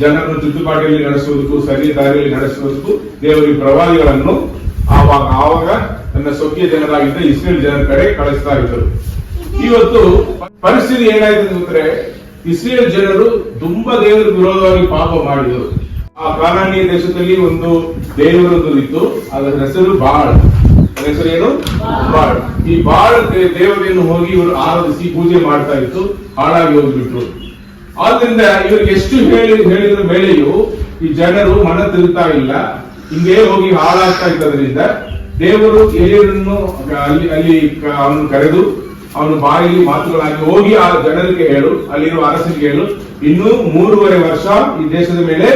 ಜನರನ್ನು ತಿದ್ದುಪಾಟಿಯಲ್ಲಿ ನಡೆಸುವುದಕ್ಕೂ ಸರಿ ದಾರಿಯಲ್ಲಿ ನಡೆಸುವುದಕ್ಕೂ ದೇವರಿಗೆ ಪ್ರವಾದಿಗಳನ್ನು ಆವಾಗ ತನ್ನ ಸ್ವಕೀಯ ಜನರಾಗಿದ್ದ ಇಸ್ರೇಲ್ ಜನರ ಕಡೆ ಕಳಿಸ್ತಾ ಇದ್ದರು. ಇವತ್ತು ಪರಿಸ್ಥಿತಿ ಏನಾಯ್ತು ಅಂದ್ರೆ ಇಸ್ರೇಲ್ ಜನರು ತುಂಬಾ ದೇವರ ವಿರೋಧವಾಗಿ ಪಾಪ ಮಾಡಿದರು. ಆ ಕಾನಾನೀಯ ದೇಶದಲ್ಲಿ ಒಂದು ದೇವರೊಂದು ಇತ್ತು, ಅದರ ಹೆಸರು ಬಾಳ್. ಹೆಸರೇನು? ಬಾಳ್. ಈ ಬಾಳ್ ದೇವತೆಯನ್ನು ಹೋಗಿ ಇವರು ಆರಾಧಿಸಿ ಪೂಜೆ ಮಾಡ್ತಾ ಇತ್ತು, ಹಾಳಾಗಿ ಹೋಗ್ಬಿಟ್ರು. ಆದ್ರಿಂದ ಇವ್ರಿಗೆ ಎಷ್ಟು ಹೇಳಿದ್ರ ಮೇಲೆಯೂ ಈ ಜನರು ಮನ ತಿರುಗ್ತಾ ಇಲ್ಲ, ಹಿಂಗೆ ಹೋಗಿ ಹಾಳಾಗ್ತಾ ಇದ್ದದ್ರಿಂದ ದೇವರು ಎಲಿಯನನ್ನು ಅಲ್ಲಿ ಅವನು ಕರೆದು ಅವನು ಬಾಯಿಗೆ ಮಾತುಗಳಾಗಿ ಹೋಗಿ ಆ ಜನರಿಗೆ ಹೇಳು, ಅಲ್ಲಿರುವ ಅರಸರಿಗೆ ಹೇಳು, ಇನ್ನು 3.5 ವರ್ಷ ಈ ದೇಶದ ಮೇಲೆ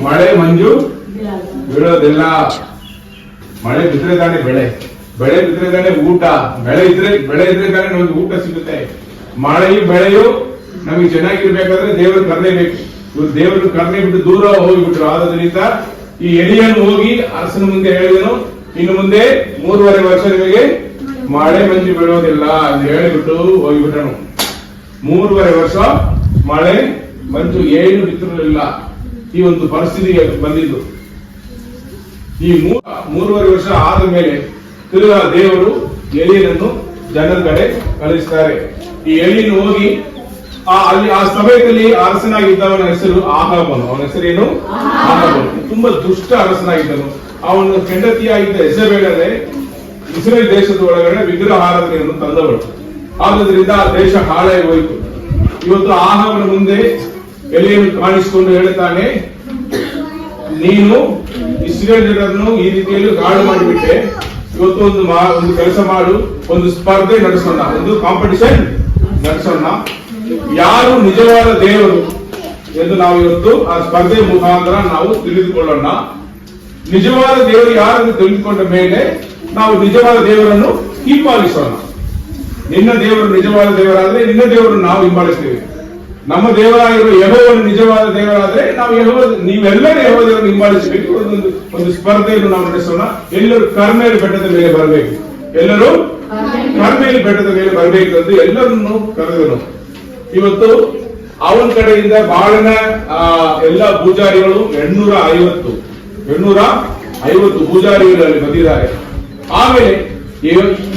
ಮಳೆ ಮಂಜು ಬೀಳೋದಿಲ್ಲ. ಮಳೆ ಬಿದ್ರೆ ತಾನೆ ಬೆಳೆ ಬಿದ್ರೆ ತಾನೆ ಊಟ, ಬೆಳೆ ಇದ್ರೆ ತಾನೆ ನಮಗೆ ಊಟ ಸಿಗುತ್ತೆ. ಮಳೆಯು ಬೆಳೆಯು ನಮಗೆ ಚೆನ್ನಾಗಿರ್ಬೇಕಾದ್ರೆ ದೇವರು ಕರ್ಣೆ ಬೇಕು. ಇವ್ರು ದೇವರು ಕರ್ಣೆ ಬಿಟ್ಟು ದೂರ ಹೋಗಿಬಿಟ್ರು. ಆದ್ರಿಂದ ಈ ಎಲಿಯನ್ನು ಹೋಗಿ ಅರಸನ ಮುಂದೆ ಹೇಳಿದನು, ಇನ್ನು ಮುಂದೆ 3.5 ವರ್ಷ ನಿಮಗೆ ಮಳೆ ಮಂಜು ಬೀಳೋದಿಲ್ಲ ಅಂತ ಹೇಳಿಬಿಟ್ಟು ಹೋಗಿಬಿಟ್ಟನು. 3.5 ವರ್ಷ ಮಳೆ ಮಂಜು ಏನು ಬಿತ್ತಿರಲಿಲ್ಲ. ಈ ಒಂದು ಪರಿಸ್ಥಿತಿಗೆ ಬಂದಿದ್ದು. ಈ 3.5 ವರ್ಷ ಆದ ಮೇಲೆ ತಿರುಗಾ ದೇವರು ಎಲಿಯನನ್ನು ಜನರ ಕಡೆ ಕಳಿಸ್ತಾರೆ. ಈ ಎಲಿಯನ್ನು ಹೋಗಿ ಅಲ್ಲಿ ಆ ಸಮಯದಲ್ಲಿ ಅರಸನಾಗಿದ್ದವನ ಹೆಸರು ಆಹಾಬನು. ಅವನ ಹೆಸರೇನು? ಆಹಾಬನು. ತುಂಬಾ ದುಷ್ಟ ಅರಸನಾಗಿದ್ದನು. ಅವನ ಹೆಂಡತಿಯಾಗಿದ್ದ ಯೆಜೆಬೇಲನೇ ಇಸ್ರೇಲ್ ದೇಶದ ಒಳಗಡೆ ವಿಗ್ರಹ ಆರಾಧನೆಯನ್ನು ತಂದವಳು. ಆದ್ರಿಂದ ಆ ದೇಶ ಹಾಳಾಗಿ ಹೋಯಿತು. ಇವತ್ತು ಆಹಾಬನ ಮುಂದೆ ಎಲಿಯನ್ನು ಕಾಣಿಸಿಕೊಂಡು ಹೇಳ್ತಾನೆ, ನೀನು ಇಸ್ರೇಲ್ ಜನರನ್ನು ಈ ರೀತಿಯಲ್ಲಿ ಹಾಳು ಮಾಡಿಬಿಟ್ಟೆ. ಇವತ್ತು ಒಂದು ಕೆಲಸ ಮಾಡು, ಒಂದು ಸ್ಪರ್ಧೆ ನಡೆಸೋಣ, ಒಂದು ಕಾಂಪಿಟಿಷನ್ ನಡೆಸೋಣ. ಯಾರು ನಿಜವಾದ ದೇವರು ಎಂದು ನಾವು ಇವತ್ತು ಆ ಸ್ಪರ್ಧೆ ಮುಖಾಂತರ ನಾವು ತಿಳಿದುಕೊಳ್ಳೋಣ. ನಿಜವಾದ ದೇವರು ಯಾರನ್ನು ತಿಳಿದುಕೊಂಡ ಮೇಲೆ ನಾವು ನಿಜವಾದ ದೇವರನ್ನು ಹಿಂಬಾಲಿಸೋಣ. ನಿನ್ನ ದೇವರು ನಿಜವಾದ ದೇವರಾದ್ರೆ ನಿನ್ನ ದೇವರನ್ನು ನಾವು ಹಿಂಬಾಲಿಸ್ತೇವೆ. ನಮ್ಮ ದೇವರಾಗಿರುವ ಯೆಹೋವನು ನಿಜವಾದ ದೇವರಾದ್ರೆ ನಾವು ನೀವೆಲ್ಲರೂ ಯೆಹೋವ ದೇವರನ್ನು ಹಿಂಬಾಲಿಸಬೇಕು. ಒಂದು ಸ್ಪರ್ಧೆಯನ್ನು ನಾವು ನಡೆಸೋಣ. ಎಲ್ಲರೂ ಕರ್ಮೇಲ್ ಬೆಟ್ಟದ ಮೇಲೆ ಬರಬೇಕು. ಎಲ್ಲರೂ ಕರ್ಮೇಲ್ ಬೆಟ್ಟದ ಮೇಲೆ ಬರಬೇಕು ಎಂದು ಎಲ್ಲರನ್ನು ಕರೆದನು. ಇವತ್ತು ಅವನ ಕಡೆಯಿಂದ ಬಾಳನ ಎಲ್ಲ ಪೂಜಾರಿಗಳು 850 ಪೂಜಾರಿಗಳು ಅಲ್ಲಿ ಬಂದಿದ್ದಾರೆ. ಆಮೇಲೆ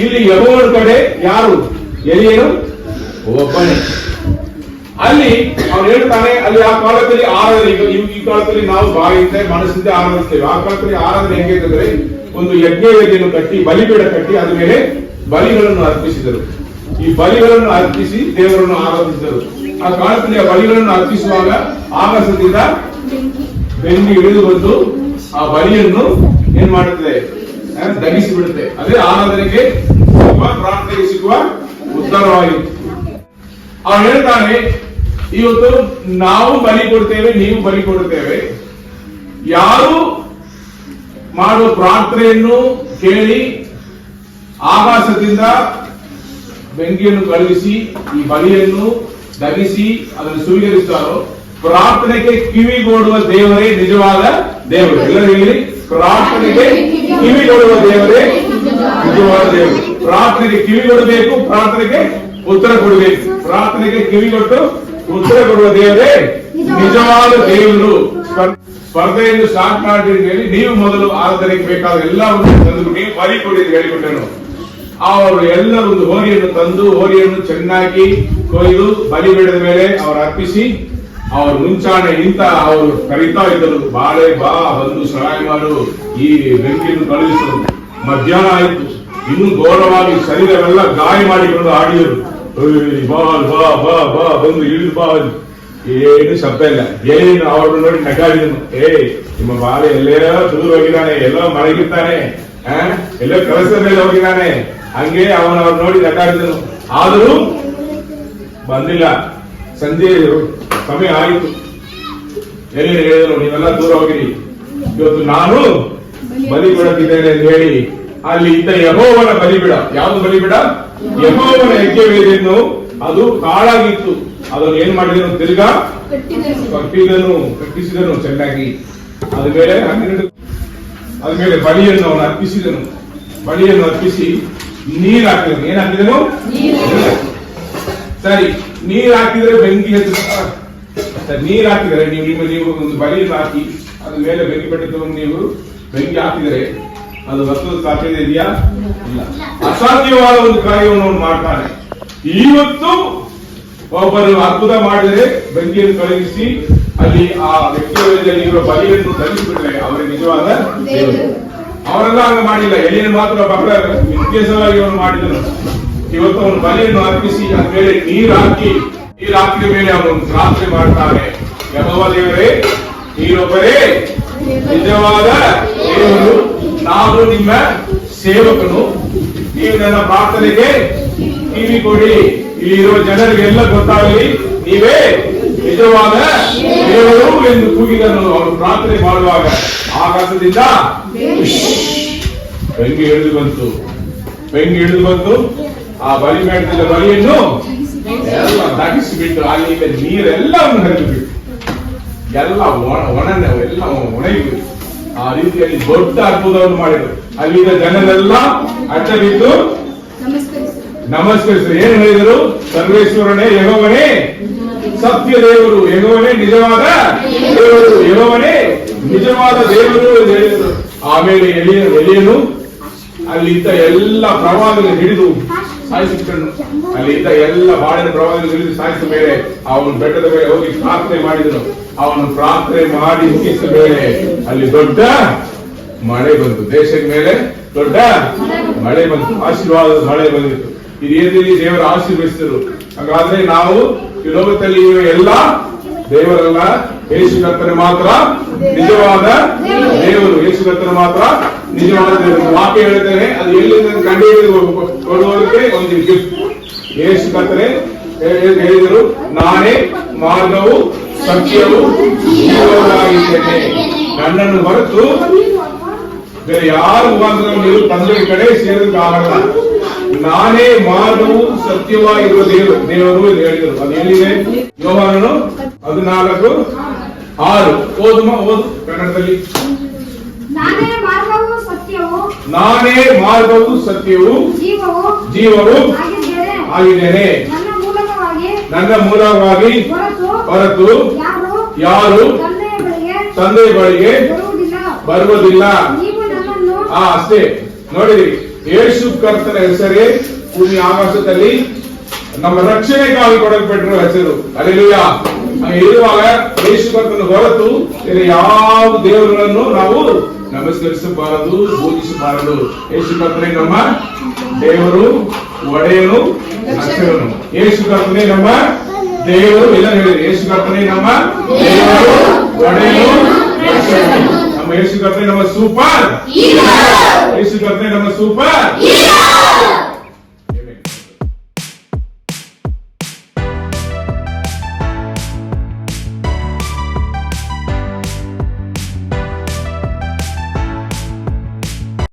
ಇಲ್ಲಿ ಯೆಹೋವನ ಕಡೆ ಯಾರು? ಎಲಿಯನು ಒಬ್ಬನೇ. ಅಲ್ಲಿ ಅವ್ನು ಹೇಳ್ತಾನೆ, ಅಲ್ಲಿ ಆ ಕಾಲದಲ್ಲಿ ಆರಾಧನೆ, ಈ ಕಾಲದಲ್ಲಿ ನಾವು ಬಾಯಿಂದ ಮನಸ್ಸಿಂದ ಆರಾಧಿಸ್ತೇವೆ. ಆ ಕಾಲದಲ್ಲಿ ಆರಾಧನೆ ಹೆಂಗೆ ಅಂತಂದ್ರೆ ಒಂದು ಯಜ್ಞವೇದಿಯನ್ನು ಕಟ್ಟಿ ಬಲಿಪೀಠ ಕಟ್ಟಿ ಅದ ಮೇಲೆ ಬಲಿಗಳನ್ನು ಅರ್ಪಿಸಿದರು. ಈ ಬಲಿಗಳನ್ನು ಅರ್ಪಿಸಿ ದೇವರನ್ನು ಆರಾಧಿಸಿದರು. ಆ ಕಾಲದಲ್ಲಿ ಆ ಬಲಿಗಳನ್ನು ಅರ್ಪಿಸುವಾಗ ಆಕಾಶದಿಂದ ಬೆಂಕಿ ಇಳಿದು ಬಂದು ಆ ಬಲಿಯನ್ನು ಏನ್ ಮಾಡುತ್ತದೆ? ದಗಿಸಿ ಬಿಡುತ್ತೆ. ಅದೇ ಆರಾಧನೆಗೆ ಸಿಗುವ, ಪ್ರಾರ್ಥನೆಗೆ ಸಿಗುವ ಉತ್ತರವಾಗಿತ್ತು. ಅವನು ಹೇಳ್ತಾನೆ, ಇವತ್ತು ನಾವು ಬಲಿ ಕೊಡ್ತೇವೆ, ನೀವು ಬಲಿ ಕೊಡುತ್ತೇವೆ. ಯಾರು ಮಾಡುವ ಪ್ರಾರ್ಥನೆಯನ್ನು ಕೇಳಿ ಆಕಾಶದಿಂದ ಬೆಂಕಿಯನ್ನು ಕಳುಹಿಸಿ ಈ ಬಲಿಯನ್ನು ದಗಿಸಿ ಅದನ್ನು ಸ್ವೀಕರಿಸುತ್ತಾರೋ, ಪ್ರಾರ್ಥನೆಗೆ ಕಿವಿಗೊಡುವ ದೇವರೇ ನಿಜವಾದ ದೇವರು. ಎಲ್ಲರೂ ಹೇಳಿ, ಪ್ರಾರ್ಥನೆಗೆ ಕಿವಿಗೊಡುವ ದೇವರೇ ನಿಜವಾದ ದೇವರು. ಪ್ರಾರ್ಥನೆಗೆ ಕಿವಿಗೊಡಬೇಕು, ಪ್ರಾರ್ಥನೆಗೆ ಉತ್ತರ ಕೊಡಬೇಕು. ಪ್ರಾರ್ಥನೆಗೆ ಕಿವಿಗೊಟ್ಟು ಉತ್ತರ ಕೊಡುವ ದೇವರೇ ನಿಜವಾದ ದೇವರು. ಸ್ಪರ್ಧೆಯನ್ನು ಸ್ಟಾರ್ಟ್ ಮಾಡಿ ಹೇಳಿ, ನೀವು ಮೊದಲು ಆರಾಧನೆಗೆ ಬೇಕಾದ ಎಲ್ಲವನ್ನು ತಂದು ನೀವು ಬಲಿ ಕೊಡಿ ಹೇಳಿಕೊಟ್ಟನು. ಅವರು ಎಲ್ಲರೂ ಒಂದು ಹೋರಿಯನ್ನು ತಂದು ಹೋರಿಯನ್ನು ಚೆನ್ನಾಗಿ ಕೊಯ್ದು ಬಲಿ ಬಿಡದ ಮೇಲೆ ಅವರು ಅರ್ಪಿಸಿ ಅವರು ಮುಂಚಾಣೆ ನಿಂತ ಅವರು ಕರೀತಾ ಇದ್ದರು, ಬಾಳೆ ಬಾ, ಬಂದು ಸಹಾಯ ಮಾಡು, ಈ ಬೆಂಕಿಯನ್ನು ಕಳುಹಿಸು. ಮಧ್ಯಾಹ್ನ ಆಯಿತು. ಇನ್ನು ಘೋರವಾಗಿ ಶರೀರವೆಲ್ಲ ಗಾಯ ಮಾಡಿಕೊಂಡು ಆಡಿದರು. ಬಾ ಬಾ ಬಾ ಬಾ ಬಂದು ಇಳಿದು ಬಾ. ಏನು ಶಬ್ದ ಇಲ್ಲ. ಏನು ಅವರು ನೋಡಿ ನಗಾಡಿದನು. ನಿಮ್ಮ ಬಾಳೆ ಎಲ್ಲೇ ದೂರ ಹೋಗಿದ್ದಾನೆ, ಎಲ್ಲೋ ಮಲಗಿರ್ತಾನೆ, ಎಲ್ಲೋ ಕೆಲಸದ ಮೇಲೆ ಹೋಗಿದ್ದಾನೆ. ಹಂಗೆ ಅವ್ರು ನೋಡಿ ನಗಾಡಿದನು. ಆದರೂ ಬಂದಿಲ್ಲ. ಸಂಜೆ ಸಮಯ ಆಯಿತು. ಎಲ್ಲಿ ಹೇಳಿದನು, ನೀವೆಲ್ಲ ದೂರ ಹೋಗಿರಿ, ಇವತ್ತು ನಾನು ಬಲಿ ಬಿಡುತ್ತಿದ್ದೇನೆ ಅಂತ ಹೇಳಿ ಅಲ್ಲಿ ಇದ್ದ ಯೆಹೋವನ ಬಲಿಬಿಡ. ಯಾವುದು ಬಲಿಬಿಡ? ಯೆಹೋವನ ಯಜ್ಞವೇದಿಯನ್ನು ಅದು ಕಾಳಾಗಿತ್ತು. ಅದನ್ನು ಏನ್ ಮಾಡಿದನು? ತಿರ್ಗಾ ಕಟ್ಟಿಸಿದನು ಚೆನ್ನಾಗಿ. ಅದ್ಮೇಲೆ ಬಲಿಯನ್ನು ಅವನು ಅರ್ಪಿಸಿದನು. ಬಲಿಯನ್ನು ಅರ್ಪಿಸಿ ನೀರು ಹಾಕಿದನು. ಏನ್ ಹಾಕಿದನು? ಸರಿ, ನೀರು ಹಾಕಿದ್ರೆ ಬೆಂಕಿ ಹಚ್ಚ ನೀರು ಹಾಕಿದರೆ ನೀವು ಒಂದು ಬಲಿಯನ್ನು ಹಾಕಿ ಅದ್ರ ಮೇಲೆ ಬೆಂಕಿ ಬೆಟ್ಟ ತಗೊಂಡು ನೀವು ಬೆಂಕಿ ಹಾಕಿದರೆ ಅದು ಬರ್ತದ ಸಾಧ್ಯತೆ ಇದೆಯಾ? ಇಲ್ಲ. ಅಸಾಧ್ಯವಾದ ಒಂದು ಕಾರ್ಯವನ್ನು ಅವನು ಮಾಡ್ತಾನೆ. ಇವತ್ತು ಒಬ್ಬರು ಅದ್ಭುತ ಮಾಡಿದರೆ ಬೆಂಕಿಯನ್ನು ಕಳುಹಿಸಿ ಅಲ್ಲಿ ಆ ವ್ಯಕ್ತಿಯಲ್ಲಿರುವ ಬಲಿಯನ್ನು ಧರಿಸಿಬಿಟ್ರೆ ಅವರಿಗೆ ನಿಜವಾದ ದೇವರು. ಅವರೆಲ್ಲ ಹಂಗ ಮಾಡಿಲ್ಲ. ಎಲ್ಲಿನ ಮಾತ್ರ ಬಹಳ ವ್ಯತ್ಯಾಸವಾಗಿ ಅವನು ಮಾಡಿದನು. ಇವತ್ತು ಅವನು ಬಲಿಯನ್ನು ಅರ್ಪಿಸಿ ಅದ ಮೇಲೆ ನೀರು ಹಾಕಿದ ಮೇಲೆ ಅವನು ಪ್ರಾರ್ಥನೆ ಮಾಡ್ತಾನೆ, ಯೆಹೋವ ದೇವರೇ, ನೀರೊಬ್ಬರೇ ನಿಜವಾದ ದೇವರು, ನಾನು ನಿಮ್ಮ ಸೇವಕನು, ನೀವು ನನ್ನ ಪ್ರಾರ್ಥನೆಗೆ ಕಿವಿ ಕೊಡಿ, ಇಲ್ಲಿರುವ ಜನರಿಗೆಲ್ಲ ಗೊತ್ತಾಗಲಿ ನೀವೇ ನಿಜವಾದ ದೇವರು ಎಂದು ಕೂಗಿದನು. ಅವನು ಪ್ರಾರ್ಥನೆ ಮಾಡುವಾಗ ಆಕಾಶದಿಂದ ಬೆಂಕಿ ಇಳಿದು ಬಂತು. ಆ ಬಲಿ ಮಾಡಿದ ಬಲಿಯನ್ನು ಎಲ್ಲ ದಗಿಸಿಬಿಟ್ಟು ಅಲ್ಲಿ ನೀರೆಲ್ಲವನ್ನು ಹರಿದು ಬಿಟ್ಟು ಎಲ್ಲ ಎಲ್ಲ ಒಣಗಿಬಿಟ್ಟು ಆ ರೀತಿಯಲ್ಲಿ ದೊಡ್ಡ ಅದ್ಭುತವನ್ನು ಮಾಡಿದರು. ಅಲ್ಲಿದ್ದ ಜನರೆಲ್ಲ ಅಡ್ಡ ಬಿದ್ದು ನಮಸ್ಕರಿಸಿದರು. ಏನು ಹೇಳಿದರು? ಸರ್ವೇಶ್ವರನೇ, ಯೆಹೋವನೇ ಸತ್ಯ ದೇವರು, ಯೆಹೋವನೇ ನಿಜವಾದ ದೇವರು, ಯೆಹೋವನೇ ನಿಜವಾದ ದೇವರು ಎಂದು ಹೇಳಿದರು. ಆಮೇಲೆ ಎಲಿಯನು ಅಲ್ಲಿದ್ದ ಎಲ್ಲ ಪ್ರವಾದಿಗಳನ್ನು ಹಿಡಿದು ಸಾಯಿಸಿಬಿಟ್ಟನು. ಅಲ್ಲಿದ್ದ ಎಲ್ಲ ಬಾಳಿನ ಪ್ರವಾದಿಗಳನ್ನು ಹಿಡಿದು ಸಾಯಿಸಿದ ಮೇಲೆ ಅವನು ಬೆಟ್ಟದ ಮೇಲೆ ಹೋಗಿ ಪ್ರಾರ್ಥನೆ ಮಾಡಿದನು. ಅವನು ಪ್ರಾರ್ಥನೆ ಮಾಡಿ ಮುಗಿಸಿದ ಮೇಲೆ ಅಲ್ಲಿ ದೊಡ್ಡ ಮಳೆ ಬಂತು. ದೇಶದ ಮೇಲೆ ದೊಡ್ಡ ಮಳೆ ಬಂತು, ಆಶೀರ್ವಾದದ ಮಳೆ ಬಂದಿತ್ತು. ಈ ರೀತಿಯಲ್ಲಿ ದೇವರು ಆಶೀರ್ವದಿಸಿದರು. ಹಾಗಾದ್ರೆ ನಾವು ಈ ಲೋಕದಲ್ಲಿ ಎಲ್ಲ ದೇವರಲ್ಲ, ಯೇಸು ಕರ್ತನೆ ಮಾತ್ರ ನಿಜವಾದ ದೇವರು. ಯೇಸು ಕರ್ತನೆ ಮಾತ್ರ ನಿಜವಾದ ದೇವರು. ವಾಕ್ಯ ಹೇಳ್ತೇನೆ, ಅದು ಎಲ್ಲಿಂದ ಕೊಡುವುದಕ್ಕೆ ಒಂದು ಗಿಫ್ಟ್. ಯೇಸು ಕರ್ತನೆ ಹೇಳಿದರು, ನಾನೇ ಮಾರ್ಗವು ಸತ್ಯವು ಜೀವವಾಗಿದ್ದೇನೆ, ನನ್ನನ್ನು ಹೊರತು ಬೇರೆ ಯಾರ ಮುಖಾಂತರ ನೀವು ತಂದೆ ಕಡೆ ಸೇರೋದಕ್ಕಾಗಲ್ಲ. ನಾನೇ ಮಾರ್ಗವು ಸತ್ಯವಾಗಿರುವ ದೇವರು ಎಂದು ಹೇಳಿದರು. ಅದು ಎಲ್ಲಿದೆ? ಯೋಹಾನನು 14:6. ಓದು ಕನ್ನಡದಲ್ಲಿ. ನಾನೇ ಮಾರ್ಗವು ಸತ್ಯವು ಜೀವವು ಆಗಿದ್ದೇನೆ, ನನ್ನ ಮೂಲಕವಾಗಿ ಹೊರತು ಯಾರು ತಂದೆಯ ಬಳಿಗೆ ಬರುವುದಿಲ್ಲ. ಅಷ್ಟೇ ನೋಡಿರಿ, ಯೇಸು ಕರ್ತನ ಹೆಸರೇ ಭೂಮಿ ಆಕಾಶದಲ್ಲಿ ನಮ್ಮ ರಕ್ಷಣೆಗಾಗಿ ಕೊಡಲ್ಪಟ್ಟಿರುವ ಹೆಸರು. ಅಲ್ಲೆಲ್ಲೂಯಾ. ಇರುವಾಗ ಯೇಸು ಕರ್ತನ ಹೊರತು ಯಾವ ದೇವರುಗಳನ್ನು ನಾವು ನಮಸ್ಕರಿಸಬಾರದು, ಪೂಜಿಸಬಾರದು. ಯೇಸು ಕರ್ತನೇ ನಮ್ಮ ದೇವರು, ಒಡೆಯನು, ರಕ್ಷಕನು. ಯೇಸು ಕರ್ತನೇ ನಮ್ಮ ದೇವರು. ಎಲ್ಲ ಹೇಳಿರಿ, ಯೇಸು ಕರ್ತನೇ ನಮ್ಮ ದೇವರು, ಒಡೆಯನು, ರಕ್ಷಕನು. ನಮ್ಮ ಯೇಸು ಕರ್ತನೇ ನಮ್ಮ ಸೂಪರ್. ಯೇಸು ಕರ್ತನೇ ನಮ್ಮ ಸೂಪರ್.